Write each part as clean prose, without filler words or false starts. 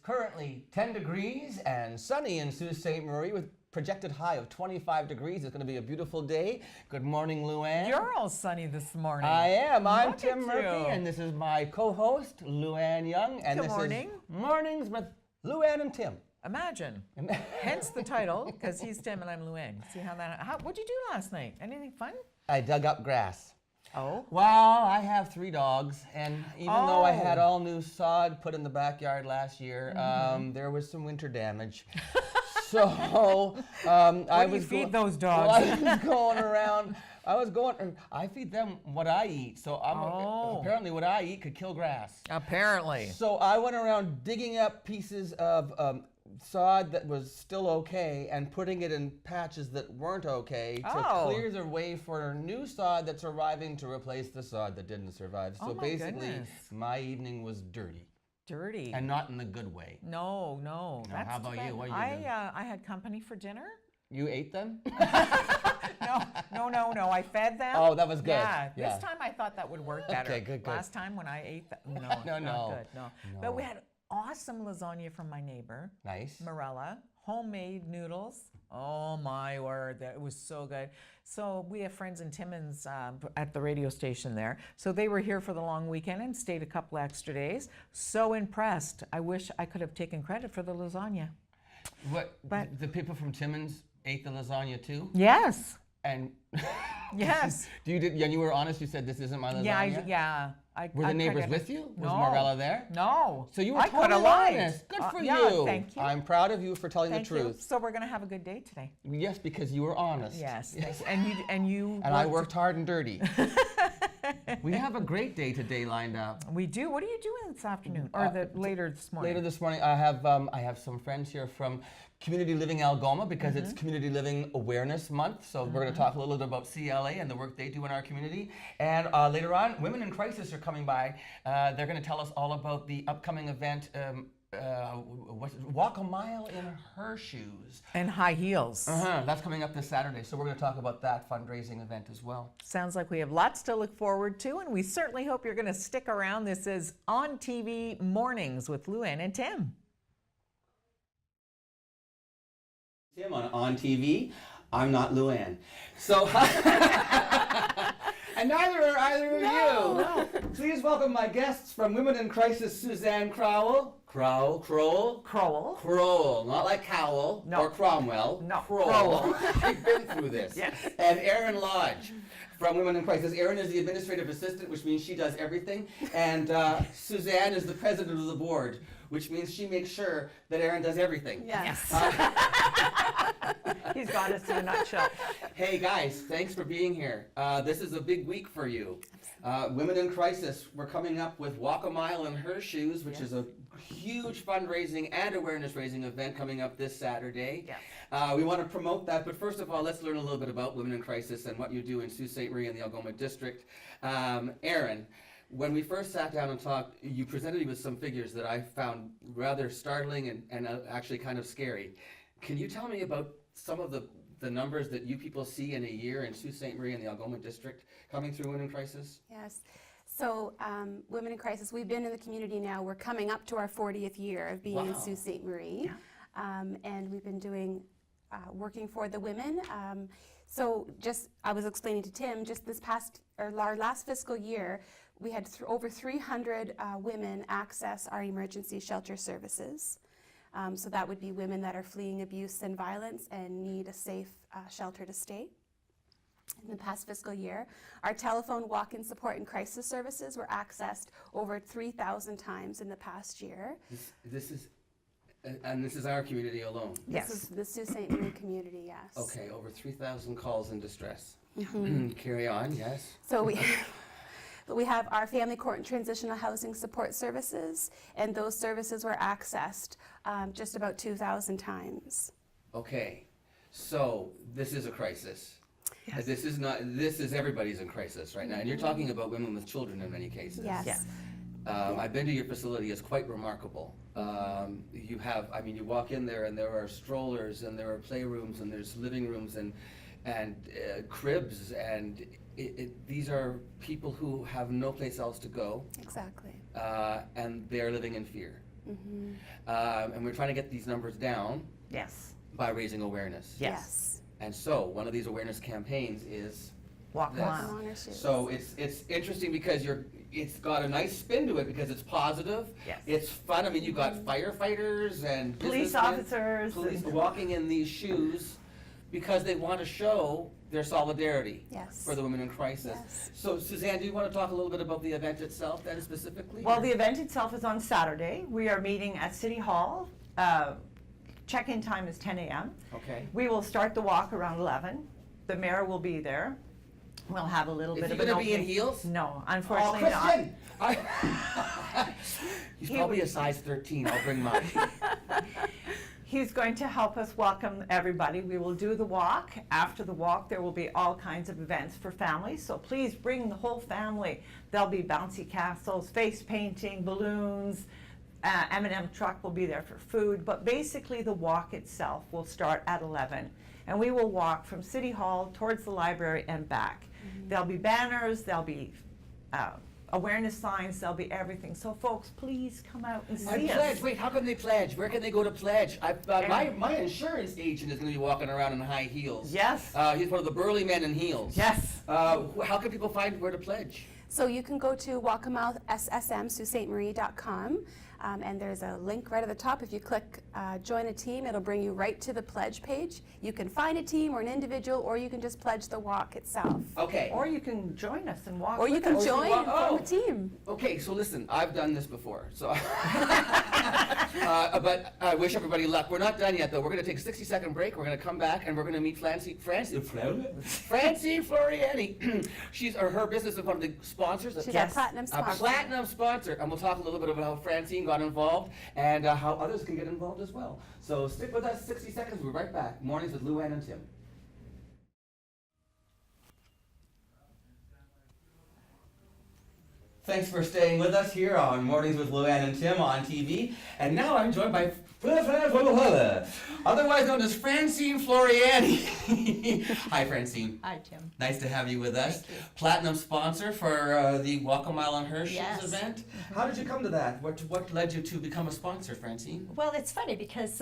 currently 10 degrees and sunny in Sault Ste. Marie with projected high of 25 degrees. It's going to be a beautiful day. Good morning, Luann. You're all sunny this morning. I am. I'm Look Tim at Murphy, you. and this is my co-host, Luann Young. And Good this morning. is Mornings with Luann and Tim. Imagine. Hence the title, because he's Tim and I'm Luann. See how that, what'd you do last night? Anything fun? I dug up grass. Oh. Well, I have 3 dogs, and even though I had all new sod put in the backyard last year, there was some winter damage. So What do you feed those dogs? Well, I was going around. I feed them what I eat. So apparently what I eat could kill grass. Apparently. So I went around digging up pieces of sod that was still okay and putting it in patches that weren't okay to clear the way for new sod that's arriving to replace the sod that didn't survive. So basically, my evening was dirty. Dirty. And not in the good way. No. That's how about too bad. you? What are you doing? I had company for dinner. You ate them? No. I fed them. Oh, that was good. Yeah. This time I thought that would work better. Okay, good. Last time when I ate them, No. not good. No. But we had awesome lasagna from my neighbor. Nice. Morella. Homemade noodles. Oh my word, that was so good. So we have friends in Timmins at the radio station there. So they were here for the long weekend and stayed a couple extra days. So impressed. I wish I could have taken credit for the lasagna. But the people from Timmins ate the lasagna too? Yes. And yes. You were honest, you said this isn't my lasagna? Yeah. Were the neighbors with you? Was Morella there? No. So you were I could have totally lied. honest. Good for yeah, you. Thank you. I'm proud of you for telling the truth. So we're going to have a good day today. Yes, because you were honest. Yes. And I worked hard and dirty. We have a great day today lined up. We do. What are you doing this afternoon or later this morning? Later this morning, I have some friends here from Community Living Algoma because it's Community Living Awareness Month. So we're going to talk a little bit about CLA and the work they do in our community. And later on, Women in Crisis are coming by. They're going to tell us all about the upcoming event, Walk a Mile in Her Shoes. And high heels. That's coming up this Saturday. So we're going to talk about that fundraising event as well. Sounds like we have lots to look forward to, and we certainly hope you're going to stick around. This is ONNtv Mornings with Luann and Tim. Tim on ONNtv. I'm not Luann. So, and neither are either of you. Please welcome my guests from Women in Crisis, Suzanne Crowell. Crowell. Not like Cowell or Cromwell. No. Crowell. We've been through this. Yes. And Erin Lodge from Women in Crisis. Erin is the administrative assistant, which means she does everything. And Suzanne is the president of the board, which means she makes sure that Erin does everything. Yes. He's got us in a nutshell. Hey guys, thanks for being here. This is a big week for you. Women in Crisis, we're coming up with Walk a Mile in Her Shoes, which is a huge fundraising and awareness raising event coming up this Saturday. Yes. We want to promote that, but first of all, let's learn a little bit about Women in Crisis and what you do in Sault Ste. Marie and the Algoma District. Erin, when we first sat down and talked, you presented me with some figures that I found rather startling and actually kind of scary. Can you tell me about some of the numbers that you people see in a year in Sault Ste. Marie and the Algoma District coming through Women in Crisis? Yes. So Women in Crisis, we've been in the community now. We're coming up to our 40th year of being in Sault Ste. Marie. And we've been doing, working for the women. So just, I was explaining to Tim, just this past, or our last fiscal year, we had over 300 women access our emergency shelter services. So that would be women that are fleeing abuse and violence and need a safe shelter to stay. In the past fiscal year, our telephone walk-in support and crisis services were accessed over 3,000 times in the past year. This is our community alone? Yes. This is the Sault Ste. Marie community, yes. Okay, over 3,000 calls in distress. Carry on, yes. So we have our family court and transitional housing support services, and those services were accessed just about 2,000 times. Okay, so this is a crisis. Yes. This is everybody's in crisis right now, and you're talking about women with children in many cases. Yes. I've been to your facility. It's quite remarkable. You walk in there and there are strollers and there are playrooms and there's living rooms and cribs, and these are people who have no place else to go. Exactly. And they're living in fear. And we're trying to get these numbers down Yes. by raising awareness. Yes. And so one of these awareness campaigns is Walk a this. mile. On our shoes. So it's interesting because it's got a nice spin to it because it's positive. Yes. It's fun. I mean, you've got firefighters and Police businessmen, officers. police walking in these shoes because they want to show their solidarity Yes. for the women in crisis. Yes. So Suzanne, do you want to talk a little bit about the event itself then specifically? Well, the event itself is on Saturday. We are meeting at City Hall. Check-in time is 10 a.m. Okay. We will start the walk around 11. The mayor will be there. We'll have a little Is bit he of an going to be in opening. heels? No, Oh, unfortunately not. Christian! He's probably a size 13. I'll bring mine. He's going to help us welcome everybody. We will do the walk. After the walk, there will be all kinds of events for families, so please bring the whole family. There'll be bouncy castles, face painting, balloons. M&M truck will be there for food, but basically the walk itself will start at 11, and we will walk from City Hall towards the library and back. There'll be banners, there'll be awareness signs, there'll be everything. So folks, please come out and I see pledge. us. Wait, how can they pledge? Where can they go to pledge? My insurance agent is going to be walking around in high heels. Yes. He's one of the burly men in heels. Yes. How can people find where to pledge? So you can go to walkamouth SSM, SaultSaintMarie.com, and there's a link right at the top. If you click join a team, it'll bring you right to the pledge page. You can find a team or an individual, or you can just pledge the walk itself. Okay. Or you can join us and walk Or you with can us. join and form Oh. a team. Okay, so listen, I've done this before, so but I wish everybody luck. We're not done yet, though. We're going to take a 60-second break. We're going to come back, and we're going to meet Francine Floreani. Her business is one of the sponsors. She's Yes. a platinum A sponsor. platinum sponsor, and we'll talk a little bit about how Francine got involved and how others can get involved as well. So stick with us, 60 seconds. We'll be right back. Mornings with Luann and Tim. Thanks for staying with us here on Mornings with Luann and Tim on TV. And now I'm joined by otherwise known as Francine Floreani. Hi, Francine. Hi, Tim. Nice to have you with us. Thank you. Platinum sponsor for the Walk a Mile on Her Shoes Yes. event. How did you come to that? What led you to become a sponsor, Francine? Well, it's funny because,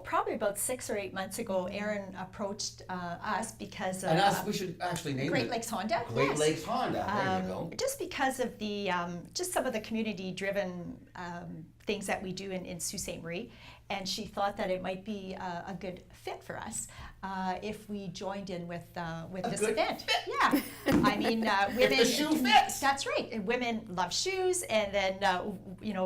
probably about 6 or 8 months ago, Aaron approached us because of And us, we should actually name Great it. Lakes Honda. Great Yes. Lakes Honda. There you go. Just because of the, just some of the community-driven things that we do in Sault Ste. Marie, and she thought that it might be a good fit for us if we joined in with this good event. Yeah, I mean, women. the shoe fits. That's right. And women love shoes, and then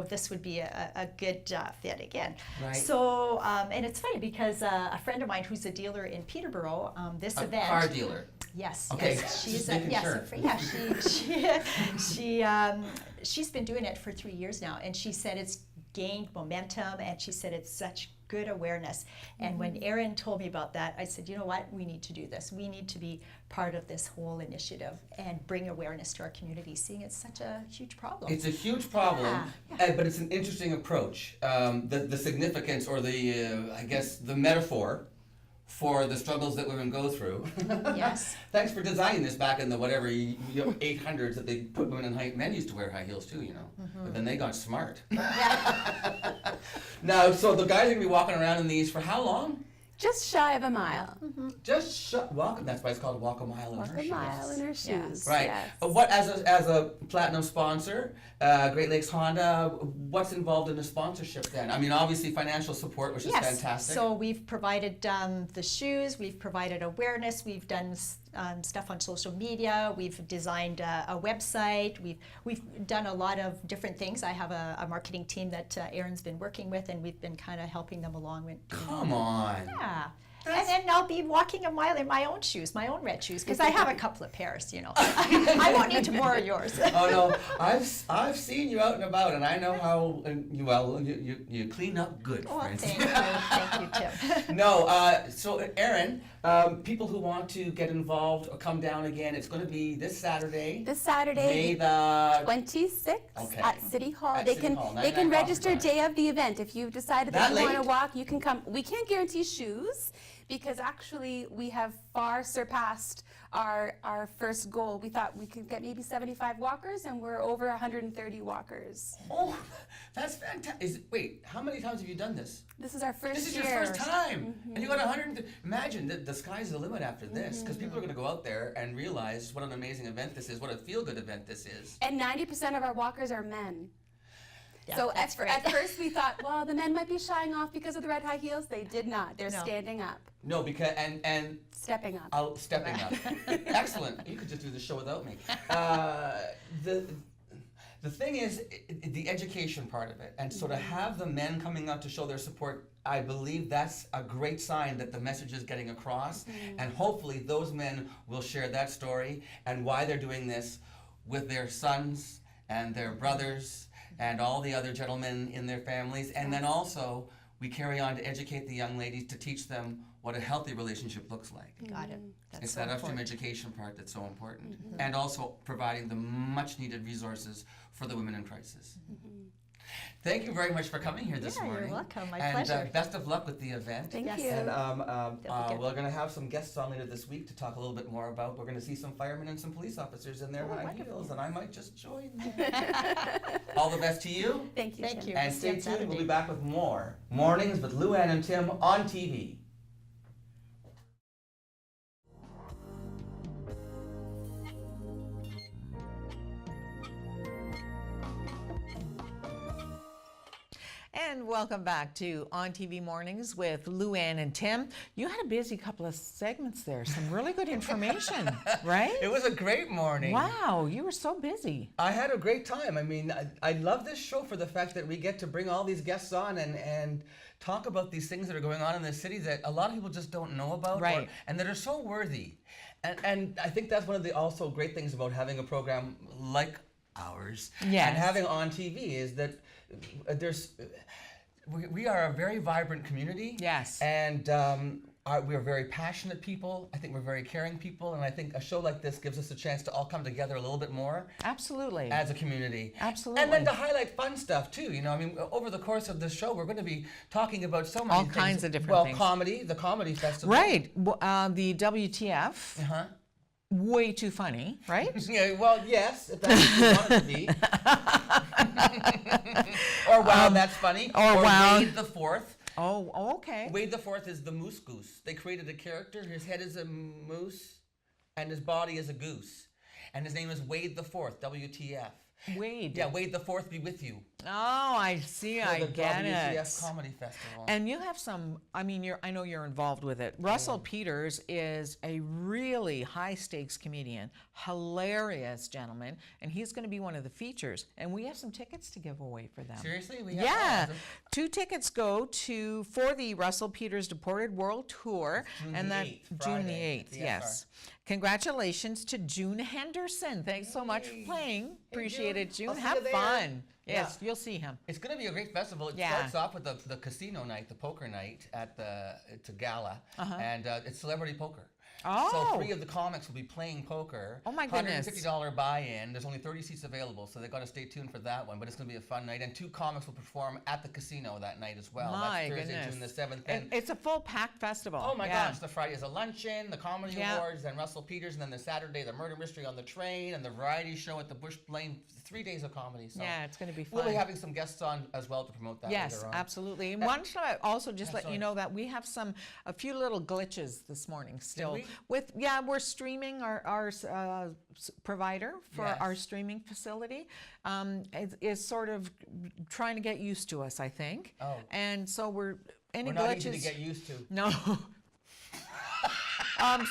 this would be a good fit again. Right. So, and it's funny because a friend of mine who's a dealer in Peterborough, this A event. car dealer. Yes. Okay, Yes. just making sure. She's been doing it for 3 years now, and she said it's gained momentum, and she said it's such good awareness. And when Aaron told me about that, I said, you know what, we need to do this. We need to be part of this whole initiative and bring awareness to our community, seeing it's such a huge problem. It's a huge problem, Yeah, but it's an interesting approach. The significance, or I guess the metaphor for the struggles that women go through. Yes. Thanks for designing this back in the 800s that they put women in high. Men used to wear high heels too, but then they got smart. Now, so the guys are gonna be walking around in these for how long? Just shy of a mile. Walk. That's why it's called Walk a Mile in Walk Her a Shoes. mile in her shoes. Right. Yes. What as a platinum sponsor, Great Lakes Honda, what's involved in the sponsorship then? I mean, obviously financial support, which is fantastic. So we've provided the shoes, we've provided awareness, we've done stuff on social media, we've designed a website, we've done a lot of different things. I have a marketing team that Aaron's been working with, and we've been kind of helping them along with. Come on. Yeah. And then I'll be walking a mile in my own shoes, my own red shoes, because I have a couple of pairs, I won't need to borrow yours. Oh no, I've seen you out and about, and I know how you clean up good, Oh, friends. thank you, Tim. No, so Aaron, people who want to get involved or come down again, it's going to be this Saturday. This Saturday, May the 26th Okay. at City Hall. At They City can Hall, they can 99 coffee register time. day of the event. If you've decided That that you want to late? walk, you can come. We can't guarantee shoes because actually we have far surpassed our first goal. We thought we could get maybe 75 walkers, and we're over 130 walkers. Oh, that's fantastic. Wait, how many times have you done this? This is our first This is year. your first time, and you got 100. Imagine the sky's the limit after this, because people are going to go out there and realize what an amazing event this is, what a feel-good event this is. And 90% of our walkers are men. Yeah, So that's at first we thought, well, the men might be shying off because of the red high heels. They did not. They're No. standing up, No, because and stepping up. I'll stepping up. Excellent. You could just do the show without me. The thing is, the education part of it, and so to have the men coming out to show their support, I believe that's a great sign that the message is getting across, and hopefully those men will share that story and why they're doing this with their sons and their brothers and all the other gentlemen in their families, and then also we carry on to educate the young ladies to teach them what a healthy relationship looks like. Got it. That's It's so that upstream important. education part that's so important, and also providing the much needed resources for the women in crisis. Thank you very much for coming here this Yeah, you're morning. welcome. My and pleasure. best of luck with the event. Thank Yes. you. And good. we're going to have some guests on later this week to talk a little bit more about. We're going to see some firemen and some police officers in their high heels, and I might just join them. All the best to you. Thank you. Thank Tim. you. And We'll see you stay on tuned. We'll be Saturday. back with more Mornings with Luann and Tim on TV. And welcome back to On TV Mornings with Luann and Tim. You had a busy couple of segments there, some really good information, right? It was a great morning. Wow, you were so busy. I had a great time. I mean, I love this show for the fact that we get to bring all these guests on and talk about these things that are going on in the city that a lot of people just don't know about, Right. and that are so worthy. And I think that's one of the also great things about having a program like ours Yes. and having on TV is that we are a very vibrant community. Yes. And we are very passionate people. I think we're very caring people, and I think a show like this gives us a chance to all come together a little bit more Absolutely. as a community. Absolutely. And then to highlight fun stuff too. You know, I mean, over the course of this show, we're going to be talking about so many All things. kinds of different well, things. comedy, the comedy festival. Right. The WTF, Uh-huh. way too funny, right? Yeah, well, yes, if that's what you want it to be. Or wow, that's funny. or wow. Wade the Fourth. Oh, okay. Wade the Fourth is the moose goose. They created a character. His head is a moose, and his body is a goose, and his name is Wade the Fourth. WTF? Wade. Yeah, Wade the Fourth be with you. Oh, I see. For I the get WTF it. Comedy Festival. And you have some, I mean, I know you're involved with it. Russell Peters is a really high stakes comedian, hilarious gentleman, and he's going to be one of the features. And we have some tickets to give away for them. Seriously? We Yeah, have 2 tickets go for the Russell Peters Deported World Tour, June and the that 8th, June the Friday, 8th. at the Yes, congratulations to June Henderson. Thanks so much for playing. Appreciate June. it, June. I'll see Have you there. fun. Yeah. Yes, you'll see him. It's going to be a great festival. It Yeah. starts off with the casino night, the poker night it's a gala, and it's celebrity poker. Oh. So 3 of the comics will be playing poker. Oh my goodness. $150 buy-in. There's only 30 seats available, so they've got to stay tuned for that one. But it's going to be a fun night, and 2 comics will perform at the casino that night as well. My That's Thursday, goodness. June the 7th. And it's a full packed festival. Oh my Yeah. gosh, the Friday is a luncheon, the Comedy Yeah. Awards, then Russell Peters, and then the Saturday, the Murder Mystery on the Train, and the variety show at the Bush Lane. 3 days of comedy. So Yeah, it's going to be fun. we'll be having some guests on as well to promote that Yes, later on. absolutely. And one should I also just let sorry. you know that we have a few little glitches this morning still. we? We're streaming our provider for Yes. our streaming facility is sort of trying to get used to us, I think. Oh. And so any We're not glitches. easy to get used to. No.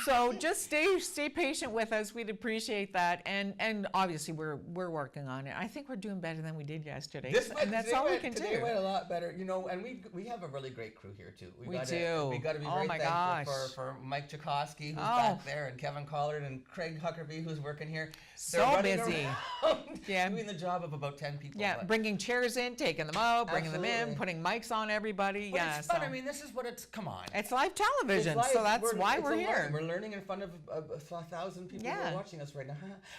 So just stay patient with us. We'd appreciate that, and obviously we're working on it. I think we're doing better than we did yesterday, and that's all we can today do. went a lot better, you know. And we have a really great crew here too. We got do. We got to be Oh very my thankful gosh. for Mike Chakosky, who's Oh. back there, and Kevin Collard and Craig Huckerby, who's working here. They're So running busy. around Yeah. doing the job of about 10 people. Yeah, but- bringing chairs in, taking them out, bringing them in, Absolutely. putting mics on everybody. But Yeah, it's fun. so I mean, this is what it's. Come on. it's live television, It's so live. that's why it's we're a here. learn. We're learning in front of 1,000 people who Yeah. are watching us right now.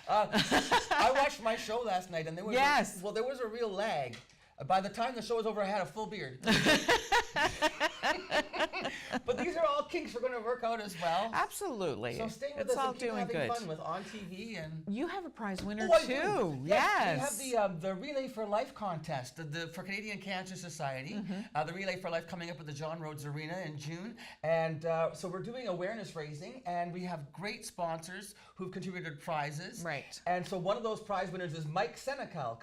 I watched my show last night, and there was Yes. there was a real lag. By the time the show was over, I had a full beard. But these are all kinks are going to work out as well. Absolutely. So stay with it's us all and keep doing having good. fun with ONNtv and. You have a prize winner Oh, I too. do. Yes. We have the Relay for Life contest for Canadian Cancer Society. The Relay for Life coming up at the John Rhodes Arena in June, and so we're doing awareness raising, and we have great sponsors who've contributed prizes. Right. And so one of those prize winners is Mike Senecal.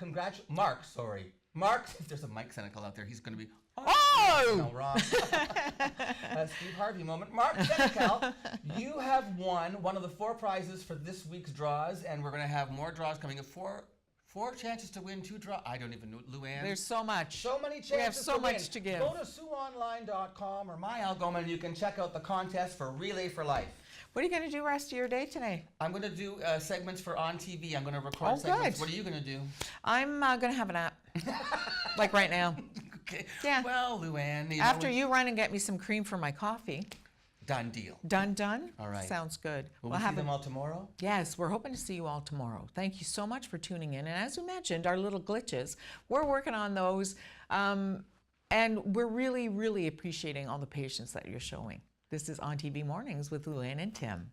Mark. If there's a Mike Senecal out there, he's going to be. Oh! No, wrong. Steve Harvey moment. Mark Senecal, you have won one of the 4 prizes for this week's draws, and we're going to have more draws coming up. Four chances to win, 2 draws. I don't even know, Luann. There's so much. So many chances We have so to much win. to give. Go to SueOnline.com or MyAlgoma, and you can check out the contest for Relay for Life. What are you going to do rest of your day today? I'm going to do segments for ONNtv. I'm going to record Oh, segments. good. What are you going to do? I'm going to have a nap. Like right now. Okay. Yeah. Well, Luann, After you run and get me some cream for my coffee. done deal. Done? All right. Sounds good. Will we see them all tomorrow? Yes, we're hoping to see you all tomorrow. Thank you so much for tuning in. And as we mentioned, our little glitches, we're working on those. And we're really, really appreciating all the patience that you're showing. This is ONNtv Mornings with Luann and Tim.